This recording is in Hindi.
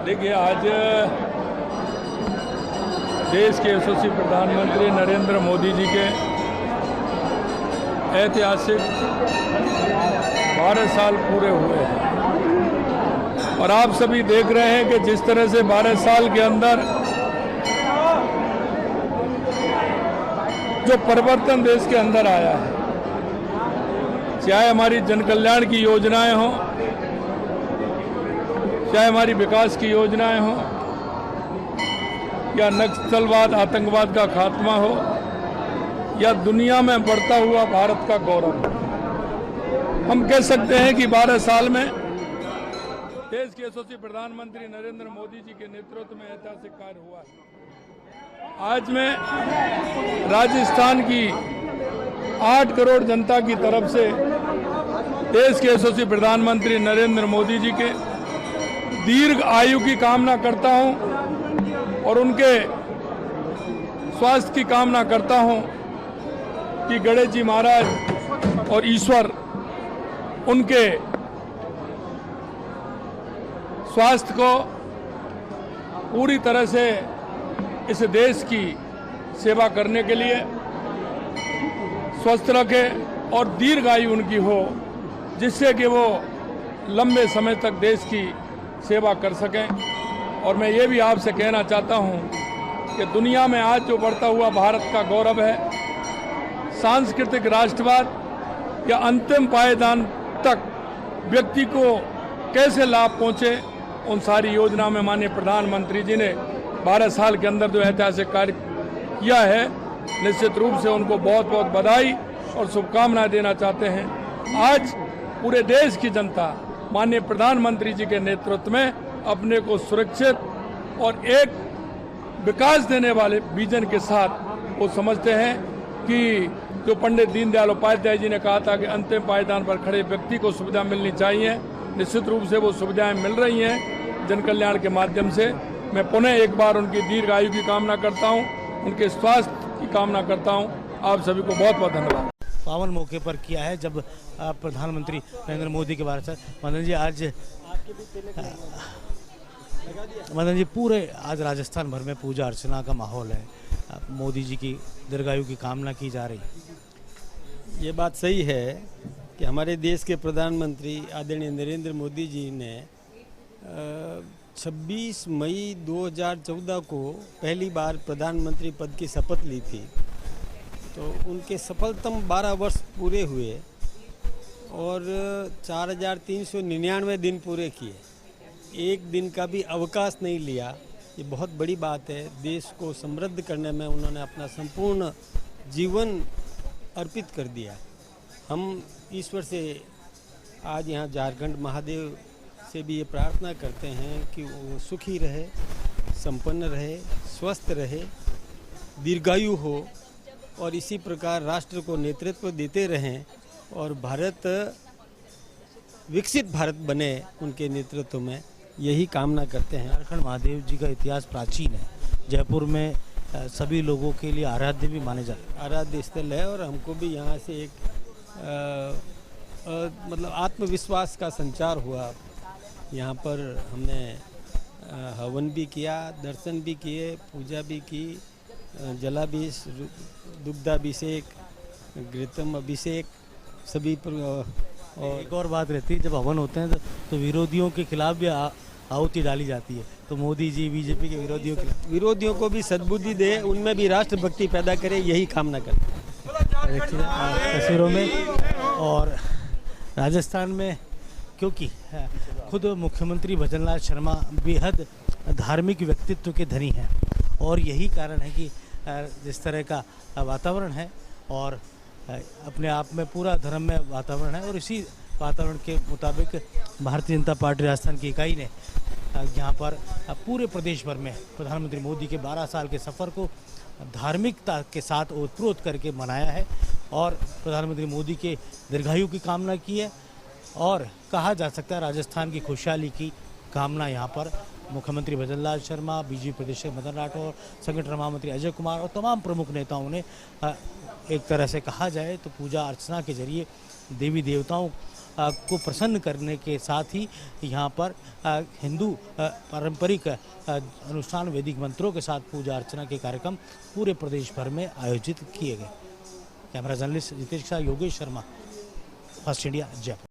देखिए आज देश के यशस्वी प्रधानमंत्री नरेंद्र मोदी जी के ऐतिहासिक 12 साल पूरे हुए हैं और आप सभी देख रहे हैं कि जिस तरह से 12 साल के अंदर जो परिवर्तन देश के अंदर आया है, चाहे हमारी जन कल्याण की योजनाएं हों, चाहे हमारी विकास की योजनाएं हों, या नक्सलवाद आतंकवाद का खात्मा हो, या दुनिया में बढ़ता हुआ भारत का गौरव, हम कह सकते हैं कि 12 साल में देश के यशस्वी प्रधानमंत्री नरेंद्र मोदी जी के नेतृत्व में ऐतिहासिक कार्य हुआ है। आज मैं राजस्थान की 8 करोड़ जनता की तरफ से देश के यशस्वी प्रधानमंत्री नरेंद्र मोदी जी के दीर्घ आयु की कामना करता हूं और उनके स्वास्थ्य की कामना करता हूं कि गणेश जी महाराज और ईश्वर उनके स्वास्थ्य को पूरी तरह से इस देश की सेवा करने के लिए स्वस्थ रखे और दीर्घ आयु उनकी हो, जिससे कि वो लंबे समय तक देश की सेवा कर सकें। और मैं ये भी आपसे कहना चाहता हूं कि दुनिया में आज जो बढ़ता हुआ भारत का गौरव है, सांस्कृतिक राष्ट्रवाद या अंतिम पायदान तक व्यक्ति को कैसे लाभ पहुंचे, उन सारी योजना में माननीय प्रधानमंत्री जी ने 12 साल के अंदर जो ऐतिहासिक कार्य किया है, निश्चित रूप से उनको बहुत बहुत बधाई और शुभकामनाएं देना चाहते हैं। आज पूरे देश की जनता माननीय प्रधानमंत्री जी के नेतृत्व में अपने को सुरक्षित और एक विकास देने वाले विजन के साथ वो समझते हैं कि जो पंडित दीनदयाल उपाध्याय जी ने कहा था कि अंतिम पायदान पर खड़े व्यक्ति को सुविधा मिलनी चाहिए, निश्चित रूप से वो सुविधाएं मिल रही हैं जन कल्याण के माध्यम से। मैं पुनः एक बार उनकी दीर्घ आयु की कामना करता हूं, उनके स्वास्थ्य की कामना करता हूं। आप सभी को बहुत बहुत धन्यवाद। पावन मौके पर किया है जब प्रधानमंत्री नरेंद्र मोदी के बारे में मदन जी आज पूरे आज राजस्थान भर में पूजा अर्चना का माहौल है, मोदी जी की दीर्घायु की कामना की जा रही है। ये बात सही है कि हमारे देश के प्रधानमंत्री आदरणीय नरेंद्र मोदी जी ने 26 मई 2014 को पहली बार प्रधानमंत्री पद की शपथ ली थी, तो उनके सफलतम 12 वर्ष पूरे हुए और 4399 दिन पूरे किए, एक दिन का भी अवकाश नहीं लिया। ये बहुत बड़ी बात है। देश को समृद्ध करने में उन्होंने अपना संपूर्ण जीवन अर्पित कर दिया। हम ईश्वर से आज यहाँ झारखंड महादेव से भी ये प्रार्थना करते हैं कि वो सुखी रहे, संपन्न रहे, स्वस्थ रहे, दीर्घायु हो और इसी प्रकार राष्ट्र को नेतृत्व देते रहें और भारत विकसित भारत बने उनके नेतृत्व में, यही कामना करते हैं। झारखंड महादेव जी का इतिहास प्राचीन है, जयपुर में सभी लोगों के लिए आराध्य भी माने जाते हैं, आराध्य स्थल है और हमको भी यहाँ से एक मतलब आत्मविश्वास का संचार हुआ। यहाँ पर हमने हवन भी किया, दर्शन भी किए, पूजा भी की, जलाभिषेक, दुग्धाभिषेक, घृतम अभिषेक सभी पर। और एक और बात रहती है, जब हवन होते हैं तो विरोधियों के खिलाफ भी आहुति डाली जाती है, तो मोदी जी बीजेपी के विरोधियों को भी सद्बुद्धि दे, उनमें भी राष्ट्रभक्ति पैदा करे, यही कामना करते हैं तस्वीरों में। और राजस्थान में क्योंकि खुद मुख्यमंत्री भजनलाल शर्मा बेहद धार्मिक व्यक्तित्व के धनी हैं और यही कारण है कि जिस तरह का वातावरण है और अपने आप में पूरा धर्म में वातावरण है और इसी वातावरण के मुताबिक भारतीय जनता पार्टी राजस्थान की इकाई ने यहाँ पर पूरे प्रदेश भर में प्रधानमंत्री मोदी के 12 साल के सफ़र को धार्मिकता के साथ ओतप्रोत करके मनाया है और प्रधानमंत्री मोदी के दीर्घायु की कामना की है और कहा जा सकता है राजस्थान की खुशहाली की कामना यहाँ पर मुख्यमंत्री भजनलाल शर्मा, बीजेपी प्रदेश मदन राठौर, संगठन महामंत्री अजय कुमार और तमाम प्रमुख नेताओं ने एक तरह से कहा जाए तो पूजा अर्चना के जरिए देवी देवताओं को प्रसन्न करने के साथ ही यहाँ पर हिंदू पारंपरिक अनुष्ठान वैदिक मंत्रों के साथ पूजा अर्चना के कार्यक्रम पूरे प्रदेश भर में आयोजित किए गए। Camera journalist Jitesh Shah, Yogesh Sharma, first India, Jaipur.